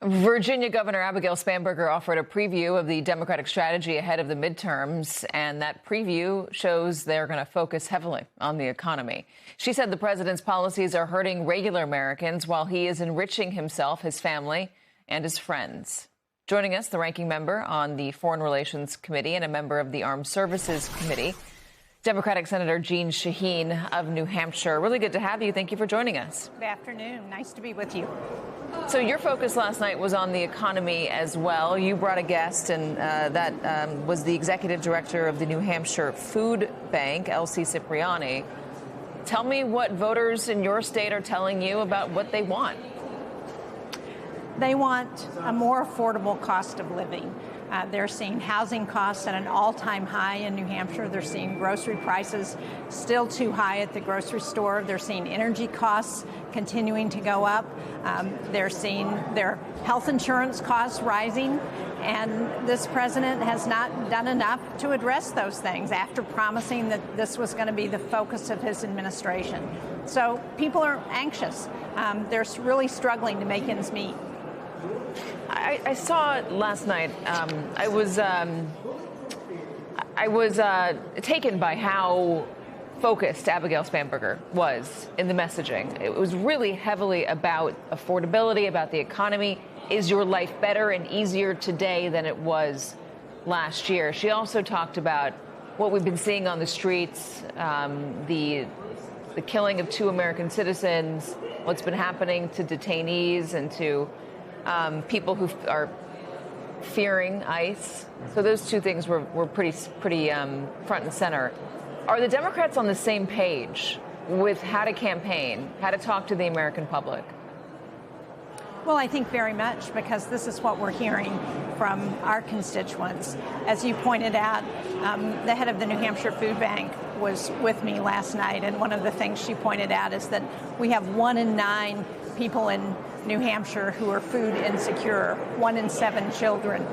Virginia Governor Abigail Spanberger offered a preview of the Democratic strategy ahead of the midterms, and that preview shows they're going to focus heavily on the economy. She said the president's policies are hurting regular Americans while he is enriching himself, his family, and his friends. Joining us, the ranking member on the Foreign Relations Committee and a member of the Armed Services Committee, Democratic Senator Jeanne Shaheen of New Hampshire. Really good to have you. Thank you for joining us. Good afternoon. Nice to be with you. So your focus last night was on the economy as well. You brought a guest, and that was the executive director of the New Hampshire Food Bank, Elsie Cipriani. Tell me what voters in your state are telling you about what they want. They want a more affordable cost of living. They're seeing housing costs at an all-time high in New Hampshire. They're seeing grocery prices still too high at the grocery store. They're seeing energy costs continuing to go up. They're seeing their health insurance costs rising. And this president has not done enough to address those things after promising that this was going to be the focus of his administration. So people are anxious. They're really struggling to make ends meet. I saw last night. I was taken by how focused Abigail Spanberger was in the messaging. It was really heavily about affordability, about the economy. Is your life better and easier today than it was last year? She also talked about what we've been seeing on the streets, the killing of 2 American citizens, what's been happening to detainees and to people who are fearing ICE. So those 2 things were pretty front and center. Are the Democrats on the same page with how to campaign, how to talk to the American public? Well, I think very much, because this is what we're hearing from our constituents. As you pointed out, the head of the New Hampshire Food Bank was with me last night, and one of the things she pointed out is that we have 1 in 9 people in New Hampshire who are food insecure, 1 in 7 children.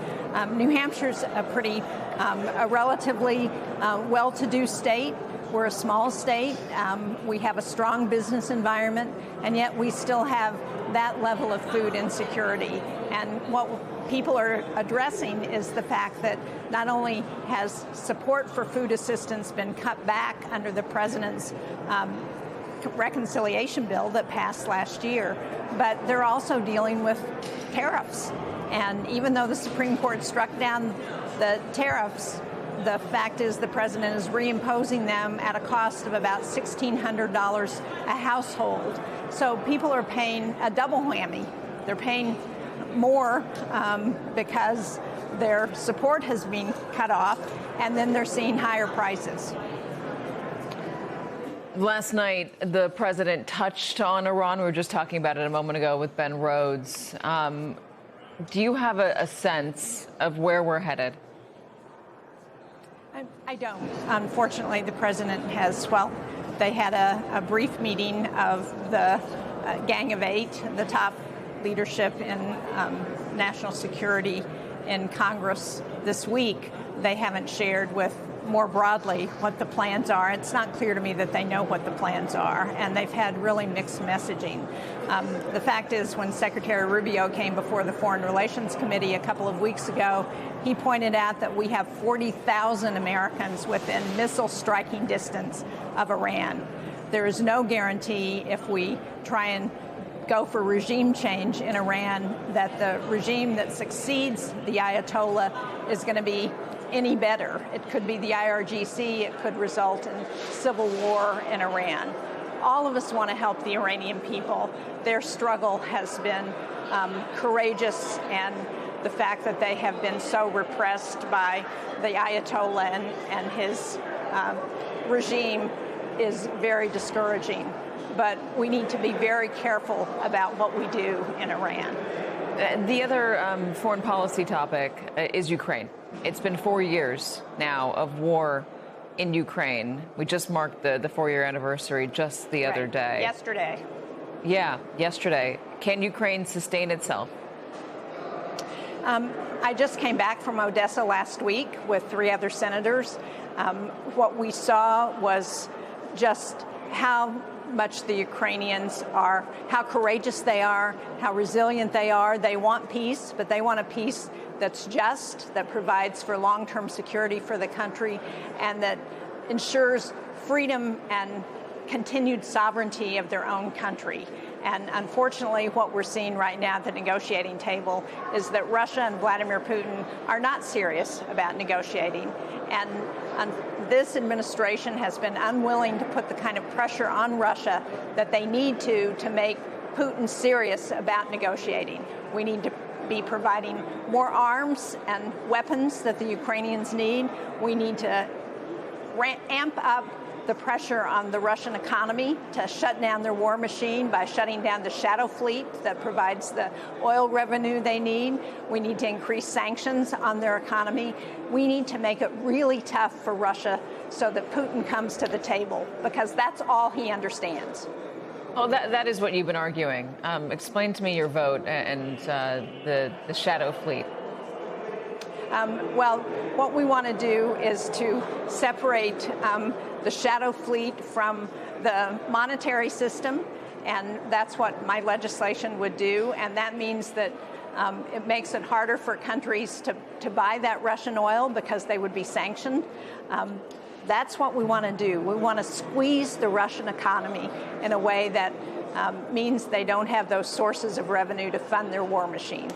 New Hampshire's a relatively well-to-do state. We're a small state. We have a strong business environment, and yet we still have that level of food insecurity. And what people are addressing is the fact that not only has support for food assistance been cut back under the president's reconciliation bill that passed last year, but they're also dealing with tariffs. And even though the Supreme Court struck down the tariffs, the fact is the president is reimposing them at a cost of about $1,600 a household. So people are paying a double whammy. They're paying more because their support has been cut off, and then they're seeing higher prices. Last night, the president touched on Iran. We were just talking about it a moment ago with Ben Rhodes. Do you have a sense of where we're headed? I don't. Unfortunately, the president has, they had a brief meeting of the Gang of 8, the top leadership in national security in Congress this week. They haven't shared with more broadly what the plans are. It's not clear to me that they know what the plans are, and they've had really mixed messaging. The fact is, when Secretary Rubio came before the Foreign Relations Committee a couple of weeks ago, he pointed out that we have 40,000 Americans within missile striking distance of Iran. There is no guarantee if we try and go for regime change in Iran that the regime that succeeds the Ayatollah is going to be any better. It could be the IRGC. It could result in civil war in Iran. All of us want to help the Iranian people. Their struggle has been courageous, and the fact that they have been so repressed by the Ayatollah and his regime is very discouraging. But we need to be very careful about what we do in Iran. The other foreign policy topic is Ukraine. It's been 4 years now of war in Ukraine. We just marked the 4-year anniversary just the other day. Yesterday. Yeah, yesterday. Can Ukraine sustain itself? I just came back from Odessa last week with 3 other senators. What we saw was just how much the Ukrainians are, how courageous they are, how resilient they are. They want peace, but they want a peace that's just, that provides for long-term security for the country, and that ensures freedom and continued sovereignty of their own country. And unfortunately, what we're seeing right now at the negotiating table is that Russia and Vladimir Putin are not serious about negotiating. And this administration has been unwilling to put the kind of pressure on Russia that they need to make Putin serious about negotiating. We need to be providing more arms and weapons that the Ukrainians need. We need to amp up the pressure on the Russian economy to shut down their war machine by shutting down the shadow fleet that provides the oil revenue they need. We need to increase sanctions on their economy. We need to make it really tough for Russia so that Putin comes to the table, because that's all he understands. Well, that is what you've been arguing. Explain to me your vote and the shadow fleet. Well, what we want to do is to separate the shadow fleet from the monetary system, and that's what my legislation would do. And that means that it makes it harder for countries to buy that Russian oil because they would be sanctioned. That's what we want to do. We want to squeeze the Russian economy in a way that means they don't have those sources of revenue to fund their war machine.